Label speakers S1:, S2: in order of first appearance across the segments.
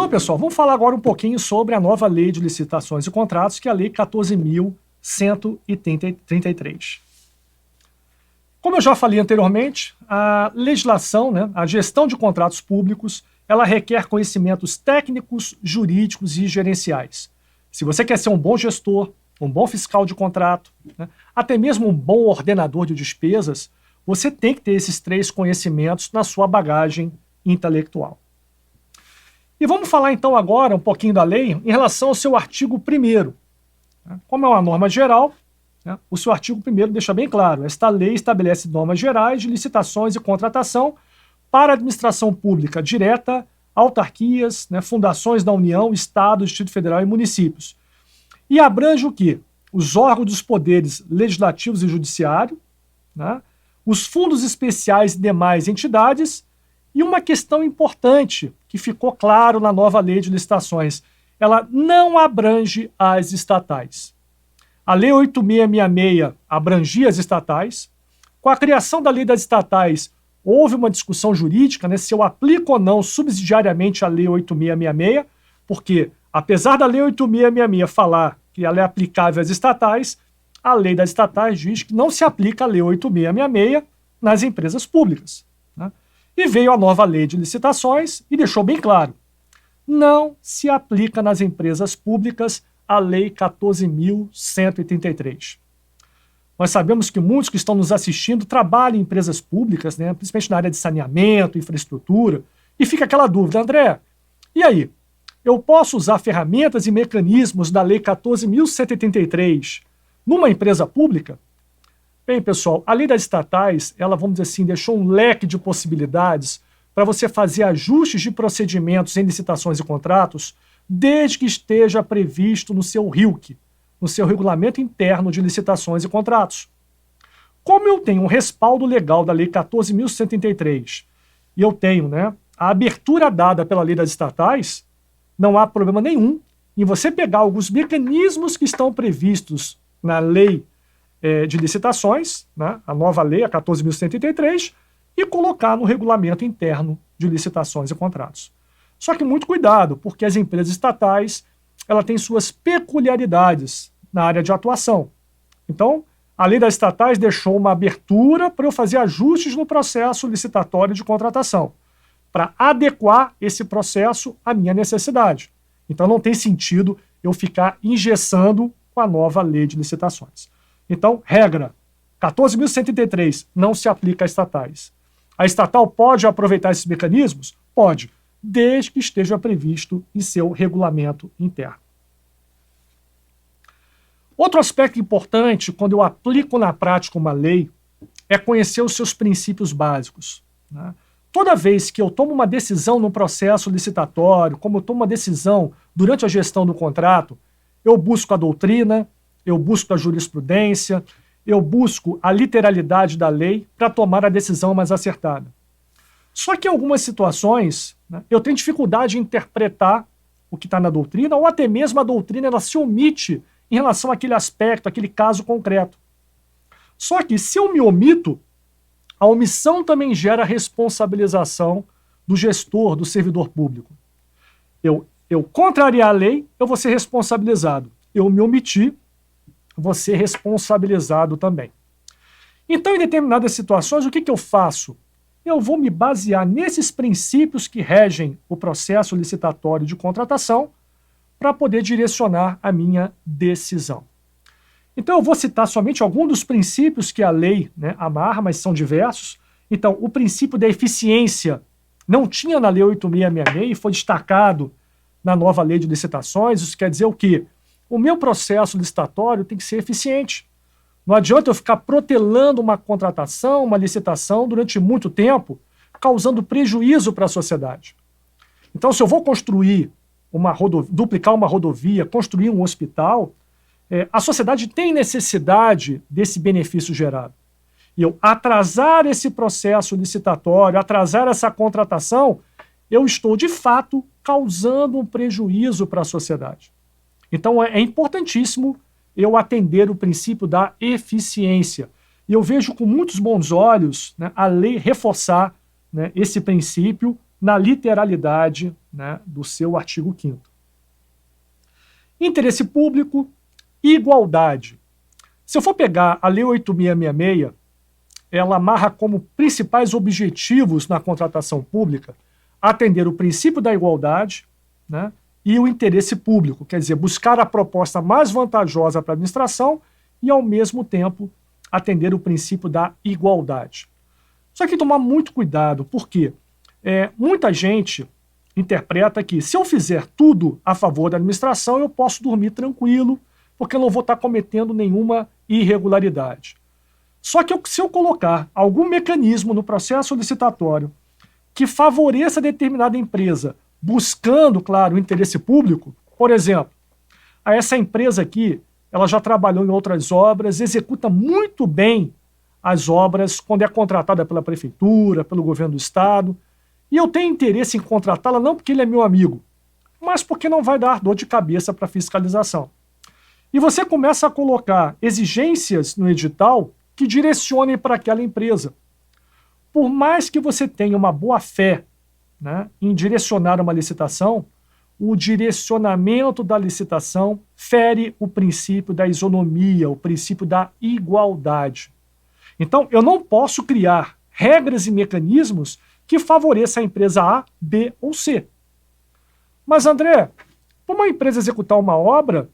S1: Então, pessoal, vamos falar agora um pouquinho sobre a nova Lei de Licitações e Contratos, que é a Lei 14.133. Como eu já falei anteriormente, a legislação, a gestão de contratos públicos, ela requer conhecimentos técnicos, jurídicos e gerenciais. Se você quer ser um bom gestor, um bom fiscal de contrato, até mesmo um bom ordenador de despesas, você tem que ter esses 3 conhecimentos na sua bagagem intelectual. E vamos falar então agora um pouquinho da lei em relação ao seu artigo 1º. Como é uma norma geral, o seu artigo 1º deixa bem claro: esta lei estabelece normas gerais de licitações e contratação para a administração pública direta, autarquias, fundações da União, Estado, Distrito Federal e municípios. E abrange o quê? Os órgãos dos poderes legislativos e judiciário, os fundos especiais e demais entidades, e uma questão importante que ficou claro na nova lei de licitações: ela não abrange as estatais. A Lei 8.666 abrangia as estatais. Com a criação da Lei das Estatais, houve uma discussão jurídica, se eu aplico ou não subsidiariamente a Lei 8.666, porque, apesar da Lei 8.666 falar que ela é aplicável às estatais, a Lei das Estatais diz que não se aplica a Lei 8.666 nas empresas públicas. E veio a nova Lei de Licitações e deixou bem claro: não se aplica nas empresas públicas a Lei 14.133. Nós sabemos que muitos que estão nos assistindo trabalham em empresas públicas, principalmente na área de saneamento, infraestrutura, e fica aquela dúvida: André, e aí? Eu posso usar ferramentas e mecanismos da Lei 14.183 numa empresa pública? Bem, pessoal, a Lei das Estatais, ela, vamos dizer assim, deixou um leque de possibilidades para você fazer ajustes de procedimentos em licitações e contratos, desde que esteja previsto no seu RILC, no seu Regulamento Interno de Licitações e Contratos. Como eu tenho um respaldo legal da Lei 14.133 e eu tenho a abertura dada pela Lei das Estatais, não há problema nenhum em você pegar alguns mecanismos que estão previstos na Lei de Licitações, a nova lei, a 14.133, e colocar no Regulamento Interno de Licitações e Contratos. Só que muito cuidado, porque as empresas estatais, ela tem suas peculiaridades na área de atuação. Então, a Lei das Estatais deixou uma abertura para eu fazer ajustes no processo licitatório de contratação, para adequar esse processo à minha necessidade. Então, não tem sentido eu ficar engessando com a nova Lei de Licitações. Então, regra: 14.133 não se aplica a estatais. A estatal pode aproveitar esses mecanismos? Pode, desde que esteja previsto em seu regulamento interno. Outro aspecto importante quando eu aplico na prática uma lei é conhecer os seus princípios básicos. Toda vez que eu tomo uma decisão no processo licitatório, como eu tomo uma decisão durante a gestão do contrato, eu busco a doutrina, eu busco a jurisprudência, eu busco a literalidade da lei para tomar a decisão mais acertada. Só que em algumas situações, eu tenho dificuldade em interpretar o que está na doutrina, ou até mesmo a doutrina ela se omite em relação àquele aspecto, àquele caso concreto. Só que se eu me omito, a omissão também gera responsabilização do gestor, do servidor público. Eu contrariar a lei, eu vou ser responsabilizado. Eu me omitir, vou ser responsabilizado também. Então, em determinadas situações, o que eu faço? Eu vou me basear nesses princípios que regem o processo licitatório de contratação para poder direcionar a minha decisão. Então, eu vou citar somente alguns dos princípios que a lei amarra, mas são diversos. Então, o princípio da eficiência não tinha na Lei 8.666 e foi destacado na nova Lei de Licitações. Isso quer dizer o quê? O meu processo licitatório tem que ser eficiente. Não adianta eu ficar protelando uma contratação, uma licitação durante muito tempo, causando prejuízo para a sociedade. Então, se eu vou construir duplicar uma rodovia, construir um hospital, a sociedade tem necessidade desse benefício gerado. E eu atrasar esse processo licitatório, atrasar essa contratação, eu estou, de fato, causando um prejuízo para a sociedade. Então, é importantíssimo eu atender o princípio da eficiência. E eu vejo com muitos bons olhos a lei reforçar esse princípio na literalidade, né, do seu artigo 5º. Interesse público, igualdade. Se eu for pegar a Lei 8.666, ela amarra como principais objetivos na contratação pública atender o princípio da igualdade, né, e o interesse público, quer dizer, buscar a proposta mais vantajosa para a administração e, ao mesmo tempo, atender o princípio da igualdade. Só que tomar muito cuidado, porque muita gente interpreta que se eu fizer tudo a favor da administração, eu posso dormir tranquilo, porque eu não vou estar cometendo nenhuma irregularidade. Só que se eu colocar algum mecanismo no processo licitatório que favoreça determinada empresa, buscando, claro, o interesse público, por exemplo, essa empresa aqui, ela já trabalhou em outras obras, executa muito bem as obras quando é contratada pela prefeitura, pelo governo do estado, e eu tenho interesse em contratá-la não porque ele é meu amigo, mas porque não vai dar dor de cabeça para a fiscalização. E você começa a colocar exigências no edital que direcionem para aquela empresa. Por mais que você tenha uma boa fé, né, em direcionar uma licitação, o direcionamento da licitação fere o princípio da isonomia, o princípio da igualdade. Então, eu não posso criar regras e mecanismos que favoreçam a empresa A, B ou C. Mas, André, para uma empresa executar uma obra,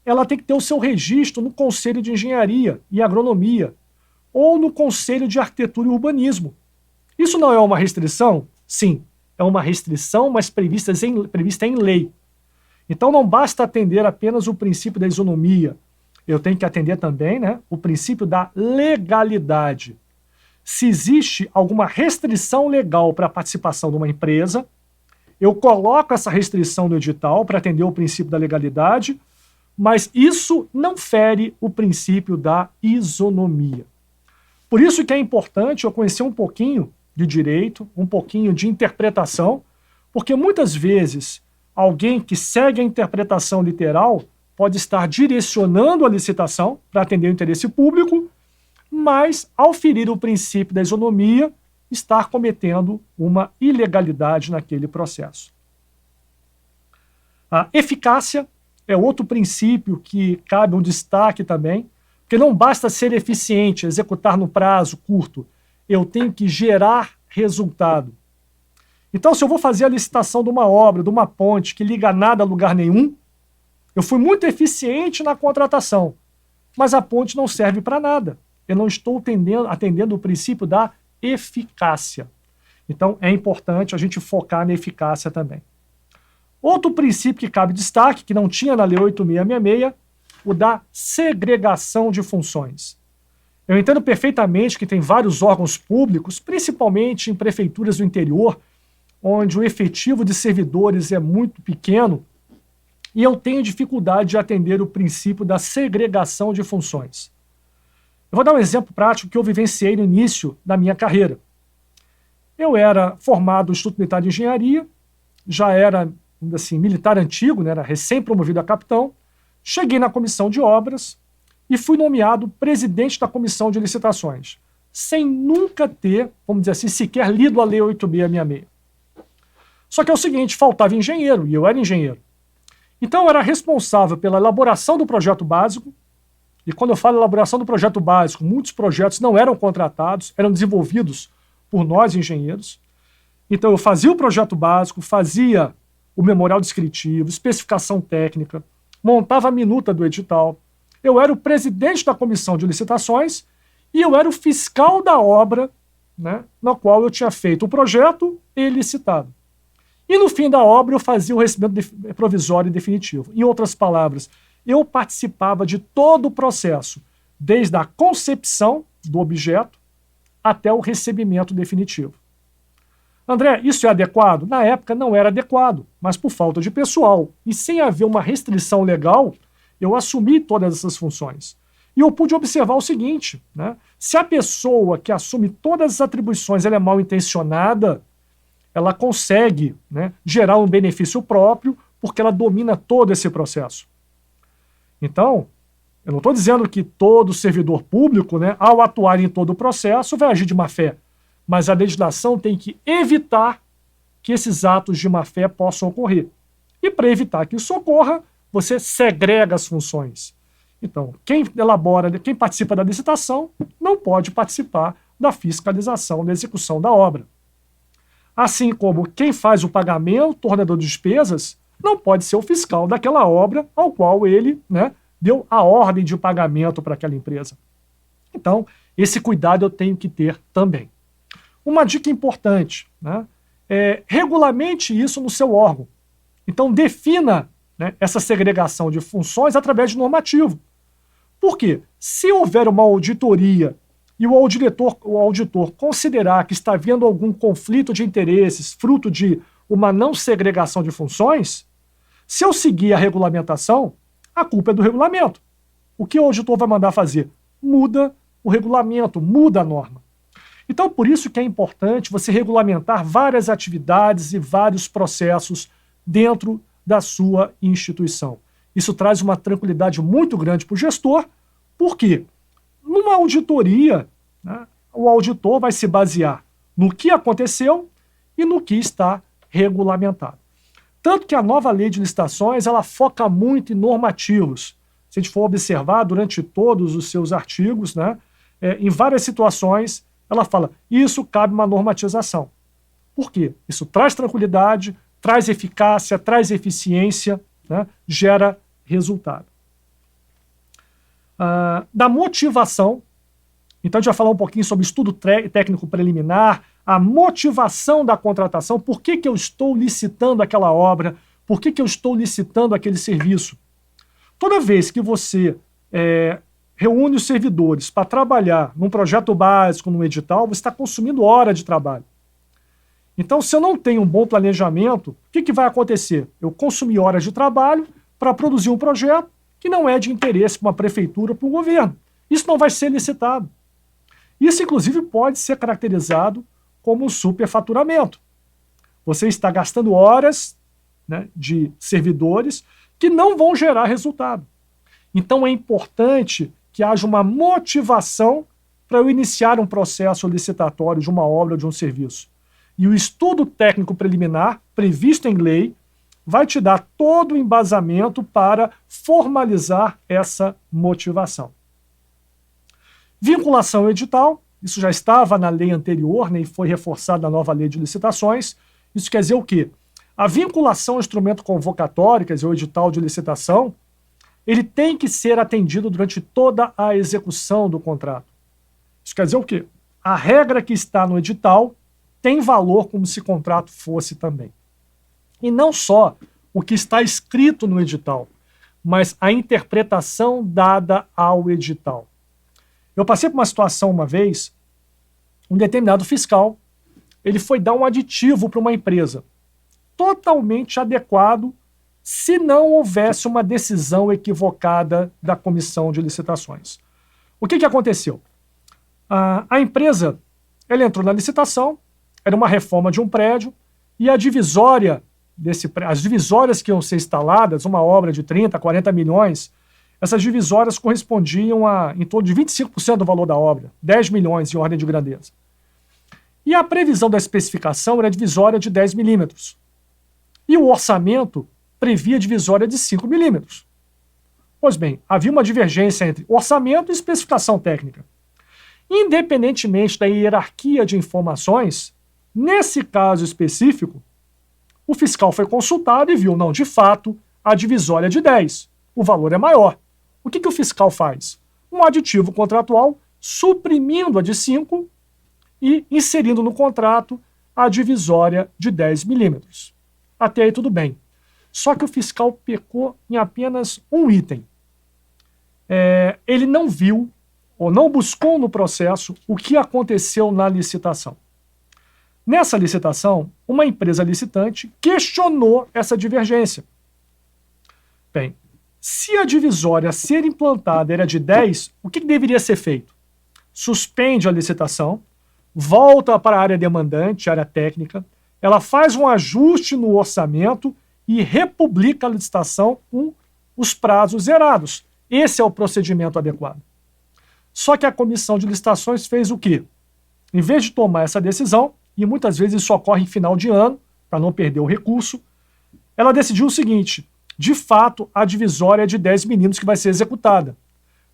S1: ela tem que ter o seu registro no Conselho de Engenharia e Agronomia ou no Conselho de Arquitetura e Urbanismo. Isso não é uma restrição? Sim, é uma restrição, mas prevista em lei. Então não basta atender apenas o princípio da isonomia, eu tenho que atender também, né, o princípio da legalidade. Se existe alguma restrição legal para a participação de uma empresa, eu coloco essa restrição no edital para atender o princípio da legalidade, mas isso não fere o princípio da isonomia. Por isso que é importante eu conhecer um pouquinho de direito, um pouquinho de interpretação, porque muitas vezes alguém que segue a interpretação literal pode estar direcionando a licitação para atender o interesse público, mas ao ferir o princípio da isonomia, estar cometendo uma ilegalidade naquele processo. A eficácia é outro princípio que cabe um destaque também, porque não basta ser eficiente, executar no prazo curto, eu tenho que gerar resultado. Então, se eu vou fazer a licitação de uma obra, de uma ponte que liga nada a lugar nenhum, eu fui muito eficiente na contratação, mas a ponte não serve para nada. Eu não estou atendendo o princípio da eficácia. Então, é importante a gente focar na eficácia também. Outro princípio que cabe destaque, que não tinha na Lei 8.666, o da segregação de funções. Eu entendo perfeitamente que tem vários órgãos públicos, principalmente em prefeituras do interior, onde o efetivo de servidores é muito pequeno, e eu tenho dificuldade de atender o princípio da segregação de funções. Eu vou dar um exemplo prático que eu vivenciei no início da minha carreira. Eu era formado no Instituto Militar de Engenharia, já era assim, militar antigo, né, era recém-promovido a capitão, cheguei na comissão de obras e fui nomeado presidente da comissão de licitações, sem nunca ter, vamos dizer assim, sequer lido a Lei 8.666. Só que é o seguinte, faltava engenheiro, e eu era engenheiro. Então eu era responsável pela elaboração do projeto básico, e quando eu falo elaboração do projeto básico, muitos projetos não eram contratados, eram desenvolvidos por nós engenheiros. Então eu fazia o projeto básico, fazia o memorial descritivo, especificação técnica, montava a minuta do edital. Eu era o presidente da comissão de licitações e eu era o fiscal da obra, né, na qual eu tinha feito o projeto e licitado. E no fim da obra eu fazia o recebimento provisório e definitivo. Em outras palavras, eu participava de todo o processo, desde a concepção do objeto até o recebimento definitivo. André, isso é adequado? Na época não era adequado, mas por falta de pessoal e sem haver uma restrição legal, eu assumi todas essas funções. E eu pude observar o seguinte, né? Se a pessoa que assume todas as atribuições ela é mal intencionada, ela consegue, né, gerar um benefício próprio porque ela domina todo esse processo. Então, eu não estou dizendo que todo servidor público, né, ao atuar em todo o processo, vai agir de má fé. Mas a legislação tem que evitar que esses atos de má-fé possam ocorrer. E para evitar que isso ocorra, você segrega as funções. Então, quem participa da licitação não pode participar da fiscalização da execução da obra. Assim como quem faz o pagamento, tornador de despesas, não pode ser o fiscal daquela obra ao qual ele, deu a ordem de pagamento para aquela empresa. Então, esse cuidado eu tenho que ter também. Uma dica importante, regulamente isso no seu órgão. Então, defina essa segregação de funções através de normativo. Por quê? Se houver uma auditoria e o auditor considerar que está havendo algum conflito de interesses, fruto de uma não segregação de funções, se eu seguir a regulamentação, a culpa é do regulamento. O que o auditor vai mandar fazer? Muda o regulamento, muda a norma. Então, por isso que é importante você regulamentar várias atividades e vários processos dentro da sua instituição. Isso traz uma tranquilidade muito grande para o gestor, porque numa auditoria, o auditor vai se basear no que aconteceu e no que está regulamentado. Tanto que a nova lei de licitações, ela foca muito em normativos. Se a gente for observar durante todos os seus artigos, em várias situações, ela fala, isso cabe uma normatização. Por quê? Isso traz tranquilidade, traz eficácia, traz eficiência, gera resultado. Da motivação, então a gente vai falar um pouquinho sobre estudo técnico preliminar, a motivação da contratação, por que eu estou licitando aquela obra, por que eu estou licitando aquele serviço. Toda vez que você reúne os servidores para trabalhar num projeto básico, num edital, você está consumindo hora de trabalho. Então, se eu não tenho um bom planejamento, o que vai acontecer? Eu consumi horas de trabalho para produzir um projeto que não é de interesse para uma prefeitura, para um governo. Isso não vai ser licitado. Isso, inclusive, pode ser caracterizado como um superfaturamento. Você está gastando horas de servidores que não vão gerar resultado. Então, é importante que haja uma motivação para eu iniciar um processo licitatório de uma obra ou de um serviço. E o estudo técnico preliminar, previsto em lei, vai te dar todo o embasamento para formalizar essa motivação. Vinculação ao edital, isso já estava na lei anterior, e foi reforçado na nova lei de licitações. Isso quer dizer o quê? A vinculação ao instrumento convocatório, quer dizer, o edital de licitação, ele tem que ser atendido durante toda a execução do contrato. Isso quer dizer o quê? A regra que está no edital tem valor como se o contrato fosse também. E não só o que está escrito no edital, mas a interpretação dada ao edital. Eu passei por uma situação uma vez, um determinado fiscal, ele foi dar um aditivo para uma empresa, totalmente adequado, se não houvesse uma decisão equivocada da comissão de licitações. O que aconteceu? A empresa, ela entrou na licitação, era uma reforma de um prédio, e a divisória as divisórias que iam ser instaladas, uma obra de 30, 40 milhões, essas divisórias correspondiam a em torno de 25% do valor da obra, 10 milhões em ordem de grandeza. E a previsão da especificação era divisória de 10 milímetros. E o orçamento previa divisória de 5 milímetros. Pois bem, havia uma divergência entre orçamento e especificação técnica. Independentemente da hierarquia de informações, nesse caso específico, o fiscal foi consultado e viu, não, de fato, a divisória é de 10. O valor é maior. O que o fiscal faz? Um aditivo contratual suprimindo a de 5 e inserindo no contrato a divisória de 10 milímetros. Até aí tudo bem. Só que o fiscal pecou em apenas um item. Ele não viu ou não buscou no processo o que aconteceu na licitação. Nessa licitação, uma empresa licitante questionou essa divergência. Bem, se a divisória a ser implantada era de 10, o que deveria ser feito? Suspende a licitação, volta para a área demandante, área técnica, ela faz um ajuste no orçamento e republica a licitação com os prazos zerados. Esse é o procedimento adequado. Só que a comissão de licitações fez o quê? Em vez de tomar essa decisão, e muitas vezes isso ocorre em final de ano, para não perder o recurso, ela decidiu o seguinte: de fato, a divisória é de 10 milímetros que vai ser executada,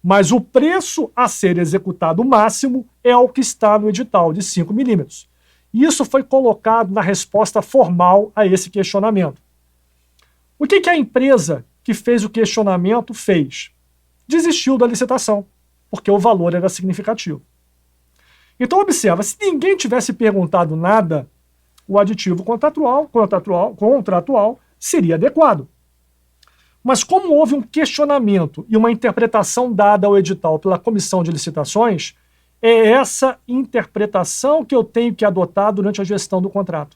S1: mas o preço a ser executado máximo é o que está no edital, de 5 milímetros. Isso foi colocado na resposta formal a esse questionamento. O que a empresa que fez o questionamento fez? Desistiu da licitação, porque o valor era significativo. Então observa, se ninguém tivesse perguntado nada, o aditivo contratual seria adequado. Mas como houve um questionamento e uma interpretação dada ao edital pela comissão de licitações, é essa interpretação que eu tenho que adotar durante a gestão do contrato.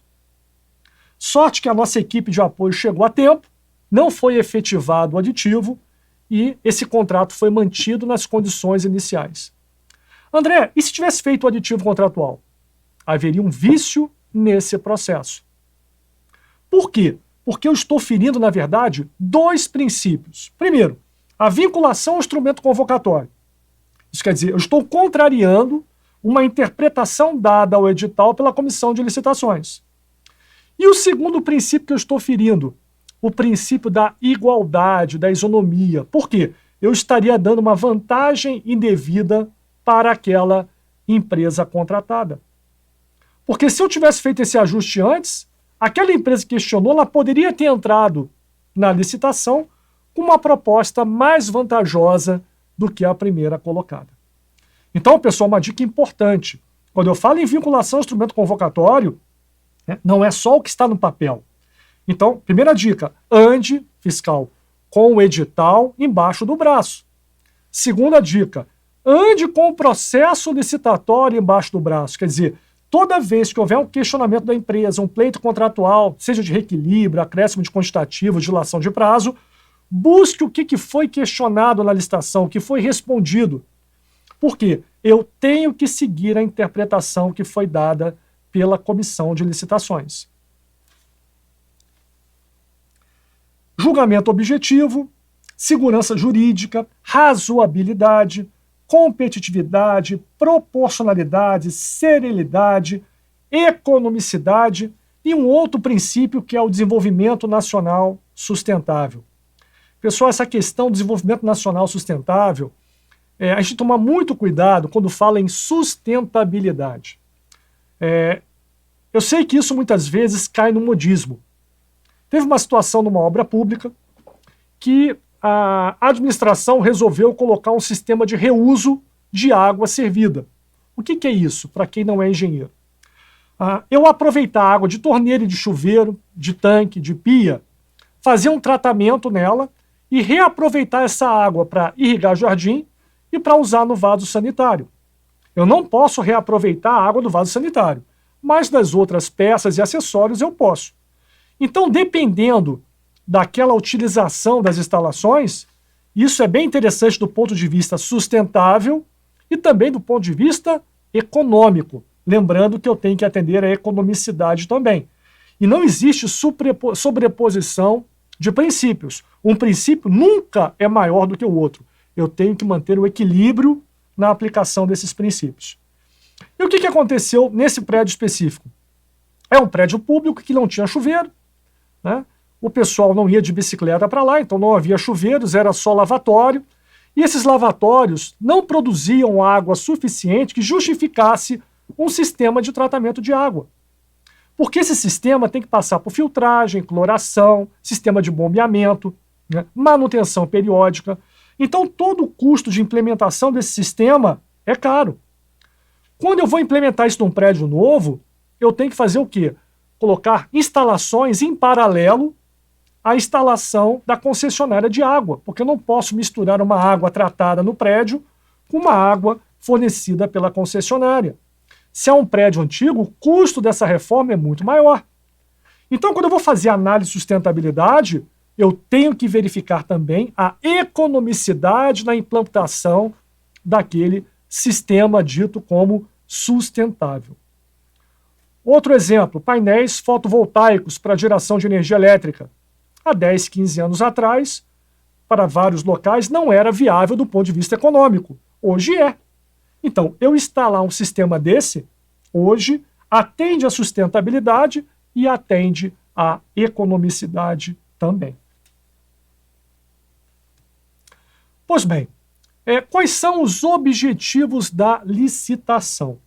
S1: Sorte que a nossa equipe de apoio chegou a tempo, não foi efetivado o aditivo e esse contrato foi mantido nas condições iniciais. André, e se tivesse feito o aditivo contratual? Haveria um vício nesse processo. Por quê? Porque eu estou ferindo, na verdade, dois princípios. Primeiro, a vinculação ao instrumento convocatório. Isso quer dizer, eu estou contrariando uma interpretação dada ao edital pela comissão de licitações. E o segundo princípio que eu estou ferindo, o princípio da igualdade, da isonomia. Por quê? Eu estaria dando uma vantagem indevida para aquela empresa contratada. Porque se eu tivesse feito esse ajuste antes, aquela empresa que questionou, ela poderia ter entrado na licitação com uma proposta mais vantajosa do que a primeira colocada. Então, pessoal, uma dica importante. Quando eu falo em vinculação ao instrumento convocatório, não é só o que está no papel. Então, primeira dica, ande, fiscal, com o edital embaixo do braço. Segunda dica, ande com o processo licitatório embaixo do braço. Quer dizer, toda vez que houver um questionamento da empresa, um pleito contratual, seja de reequilíbrio, acréscimo de quantitativo, dilação de prazo, busque o que foi questionado na licitação, o que foi respondido. Por quê? Eu tenho que seguir a interpretação que foi dada pela comissão de licitações. Julgamento objetivo, segurança jurídica, razoabilidade, competitividade, proporcionalidade, serenidade, economicidade e um outro princípio que é o desenvolvimento nacional sustentável. Pessoal, essa questão do desenvolvimento nacional sustentável, a gente toma muito cuidado quando fala em sustentabilidade. Eu sei que isso muitas vezes cai no modismo. Teve uma situação numa obra pública que a administração resolveu colocar um sistema de reuso de água servida. O que é isso, para quem não é engenheiro? Eu aproveitar a água de torneira e de chuveiro, de tanque, de pia, fazer um tratamento nela e reaproveitar essa água para irrigar jardim e para usar no vaso sanitário. Eu não posso reaproveitar a água do vaso sanitário, mas das outras peças e acessórios eu posso. Então, dependendo daquela utilização das instalações, isso é bem interessante do ponto de vista sustentável e também do ponto de vista econômico. Lembrando que eu tenho que atender à economicidade também. E não existe sobreposição de princípios. Um princípio nunca é maior do que o outro. Eu tenho que manter o equilíbrio na aplicação desses princípios. E o que aconteceu nesse prédio específico? É um prédio público que não tinha chuveiro, né? O pessoal não ia de bicicleta para lá, então não havia chuveiros, era só lavatório. E esses lavatórios não produziam água suficiente que justificasse um sistema de tratamento de água. Porque esse sistema tem que passar por filtragem, cloração, sistema de bombeamento, né, manutenção periódica. Então todo o custo de implementação desse sistema é caro. Quando eu vou implementar isso num prédio novo, eu tenho que fazer o quê? Colocar instalações em paralelo à instalação da concessionária de água, porque eu não posso misturar uma água tratada no prédio com uma água fornecida pela concessionária. Se é um prédio antigo, o custo dessa reforma é muito maior. Então, quando eu vou fazer análise de sustentabilidade, eu tenho que verificar também a economicidade na implantação daquele sistema dito como sustentável. Outro exemplo, painéis fotovoltaicos para geração de energia elétrica. Há 10, 15 anos atrás, para vários locais, não era viável do ponto de vista econômico. Hoje é. Então, eu instalar um sistema desse, hoje, atende à sustentabilidade e atende à economicidade também. Pois bem, quais são os objetivos da licitação?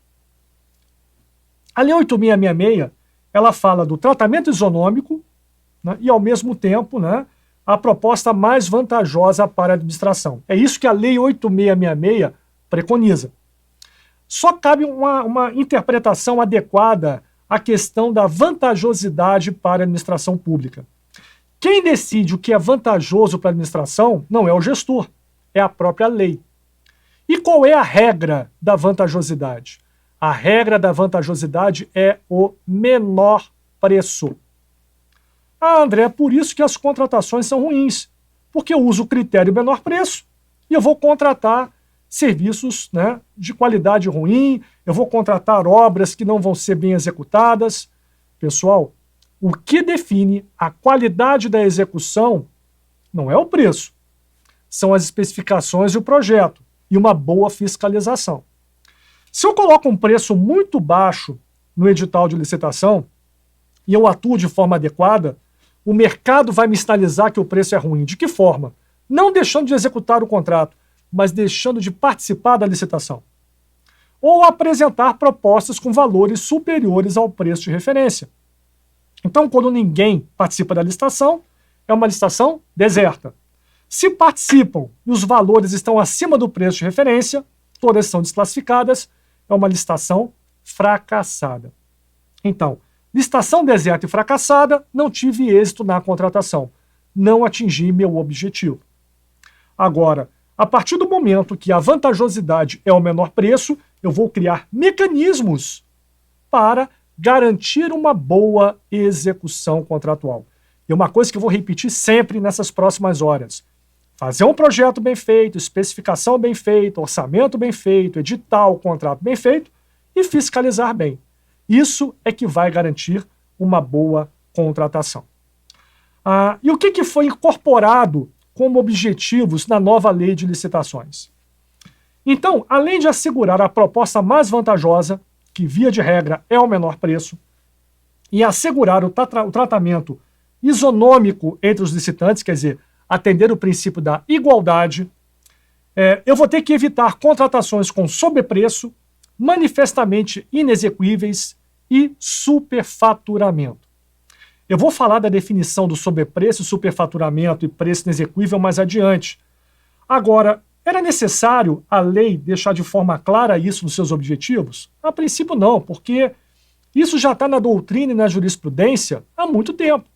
S1: A Lei 8666, ela fala do tratamento isonômico, né, e, ao mesmo tempo, né, a proposta mais vantajosa para a administração. É isso que a Lei 8666 preconiza. Só cabe uma interpretação adequada à questão da vantajosidade para a administração pública. Quem decide o que é vantajoso para a administração não é o gestor, é a própria lei. E qual é a regra da vantajosidade? A regra da vantajosidade é o menor preço. Ah, André, é por isso que as contratações são ruins, porque eu uso o critério menor preço e eu vou contratar serviços, né, de qualidade ruim, eu vou contratar obras que não vão ser bem executadas. Pessoal, o que define a qualidade da execução não é o preço, são as especificações e o projeto, e uma boa fiscalização. Se eu coloco um preço muito baixo no edital de licitação e eu atuo de forma adequada, o mercado vai me sinalizar que o preço é ruim. De que forma? Não deixando de executar o contrato, mas deixando de participar da licitação. Ou apresentar propostas com valores superiores ao preço de referência. Então, quando ninguém participa da licitação, é uma licitação deserta. Se participam e os valores estão acima do preço de referência, todas são desclassificadas, é uma licitação fracassada. Então, licitação deserta e fracassada, não tive êxito na contratação. Não atingi meu objetivo. Agora, a partir do momento que a vantajosidade é o menor preço, eu vou criar mecanismos para garantir uma boa execução contratual. E uma coisa que eu vou repetir sempre nessas próximas horas: fazer um projeto bem feito, especificação bem feita, orçamento bem feito, edital, contrato bem feito e fiscalizar bem. Isso é que vai garantir uma boa contratação. E o que foi incorporado como objetivos na nova lei de licitações? Então, além de assegurar a proposta mais vantajosa, que via de regra é o menor preço, e assegurar o tratamento isonômico entre os licitantes, quer dizer, atender o princípio da igualdade, eu vou ter que evitar contratações com sobrepreço, manifestamente inexequíveis e superfaturamento. Eu vou falar da definição do sobrepreço, superfaturamento e preço inexequível mais adiante. Agora, era necessário a lei deixar de forma clara isso nos seus objetivos? A princípio não, porque isso já está na doutrina e na jurisprudência há muito tempo.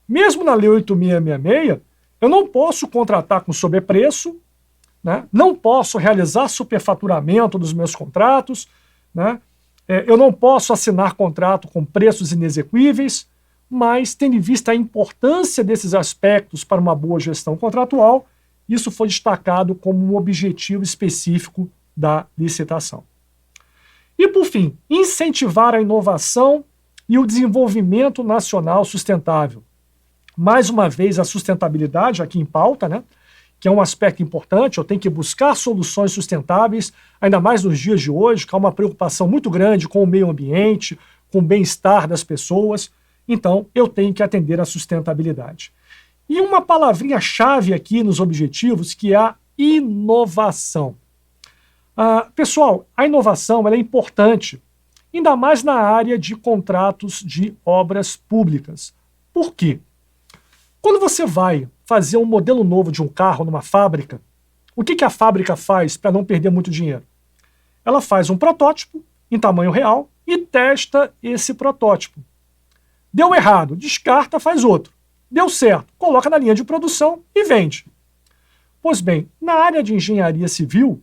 S1: Mesmo na Lei 8666, eu não posso contratar com sobrepreço, né? Não posso realizar superfaturamento dos meus contratos, né? Eu não posso assinar contrato com preços inexequíveis, mas, tendo em vista a importância desses aspectos para uma boa gestão contratual, isso foi destacado como um objetivo específico da licitação. E, por fim, incentivar a inovação e o desenvolvimento nacional sustentável. Mais uma vez, a sustentabilidade aqui em pauta, né? Que é um aspecto importante. Eu tenho que buscar soluções sustentáveis, ainda mais nos dias de hoje, que há uma preocupação muito grande com o meio ambiente, com o bem-estar das pessoas. Então, eu tenho que atender à sustentabilidade. E uma palavrinha-chave aqui nos objetivos, que é a inovação. Pessoal, a inovação ela é importante, ainda mais na área de contratos de obras públicas. Por quê? Quando você vai fazer um modelo novo de um carro numa fábrica, o que a fábrica faz para não perder muito dinheiro? Ela faz um protótipo em tamanho real e testa esse protótipo. Deu errado, descarta, faz outro. Deu certo, coloca na linha de produção e vende. Pois bem, na área de engenharia civil,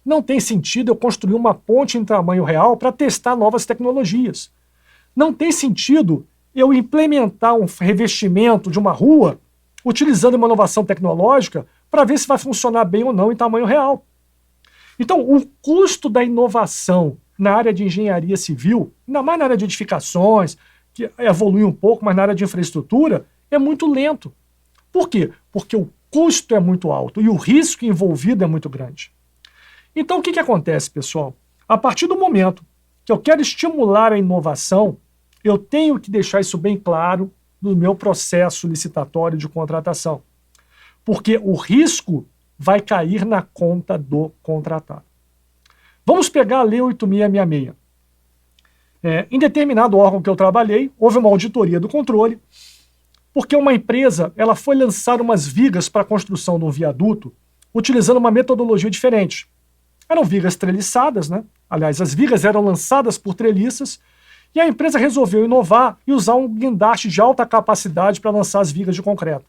S1: não tem sentido eu construir uma ponte em tamanho real para testar novas tecnologias. Não tem sentido eu implementar um revestimento de uma rua utilizando uma inovação tecnológica para ver se vai funcionar bem ou não em tamanho real. Então, o custo da inovação na área de engenharia civil, ainda mais na área de edificações, que evolui um pouco, mas na área de infraestrutura, é muito lento. Por quê? Porque o custo é muito alto e o risco envolvido é muito grande. Então, o que acontece, pessoal? A partir do momento que eu quero estimular a inovação, eu tenho que deixar isso bem claro no meu processo licitatório de contratação, porque o risco vai cair na conta do contratado. Vamos pegar a Lei 8.666. Em determinado órgão que eu trabalhei, houve uma auditoria do controle, porque uma empresa ela foi lançar umas vigas para a construção de um viaduto utilizando uma metodologia diferente. Eram vigas treliçadas, né? Aliás, as vigas eram lançadas por treliças, e a empresa resolveu inovar e usar um guindaste de alta capacidade para lançar as vigas de concreto.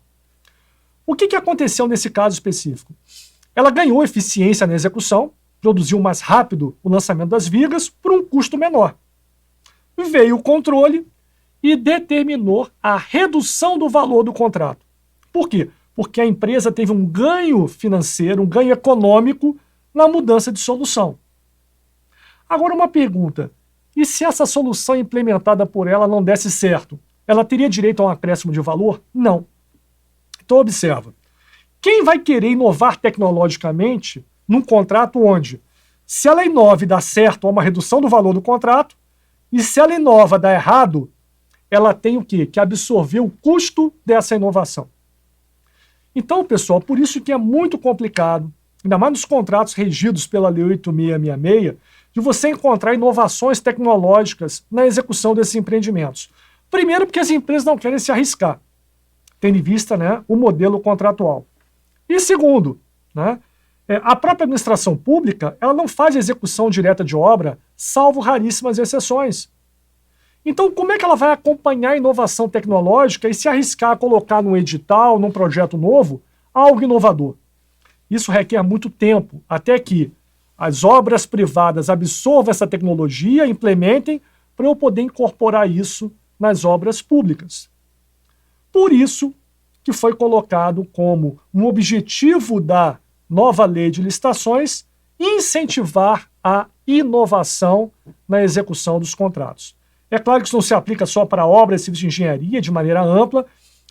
S1: O que aconteceu nesse caso específico? Ela ganhou eficiência na execução, produziu mais rápido o lançamento das vigas por um custo menor. Veio o controle e determinou a redução do valor do contrato. Por quê? Porque a empresa teve um ganho financeiro, um ganho econômico na mudança de solução. Agora uma pergunta, e se essa solução implementada por ela não desse certo? Ela teria direito a um acréscimo de valor? Não. Então observa, quem vai querer inovar tecnologicamente num contrato onde, se ela inova e dá certo, há uma redução do valor do contrato, e se ela inova e dá errado, ela tem o quê? Que absorver o custo dessa inovação. Então, pessoal, por isso que é muito complicado, ainda mais nos contratos regidos pela Lei 8.666, de você encontrar inovações tecnológicas na execução desses empreendimentos. Primeiro, porque as empresas não querem se arriscar, tendo em vista, né, o modelo contratual. E segundo, né, a própria administração pública ela não faz execução direta de obra, salvo raríssimas exceções. Então, como é que ela vai acompanhar a inovação tecnológica e se arriscar a colocar num edital, num projeto novo, algo inovador? Isso requer muito tempo, até que as obras privadas absorvam essa tecnologia, implementem, para eu poder incorporar isso nas obras públicas. Por isso que foi colocado como um objetivo da nova lei de licitações incentivar a inovação na execução dos contratos. É claro que isso não se aplica só para obras e serviços de engenharia de maneira ampla,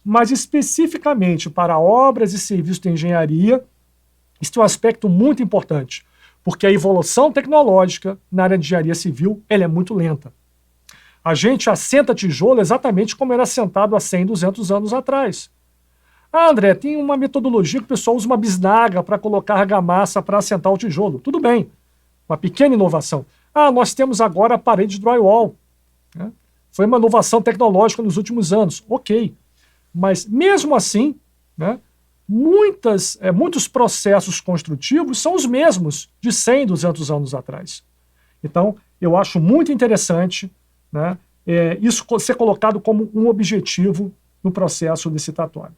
S1: mas especificamente para obras e serviços de engenharia, isso é um aspecto muito importante, porque a evolução tecnológica na área de engenharia civil ela é muito lenta. A gente assenta tijolo exatamente como era assentado há 100, 200 anos atrás. Ah, André, tem uma metodologia que o pessoal usa uma bisnaga para colocar argamassa para assentar o tijolo. Tudo bem, uma pequena inovação. Ah, nós temos agora a parede de drywall. Foi uma inovação tecnológica nos últimos anos. Ok, mas mesmo assim, né, muitos processos construtivos são os mesmos de 100, 200 anos atrás. Então, eu acho muito interessante, né, isso ser colocado como um objetivo no processo licitatório.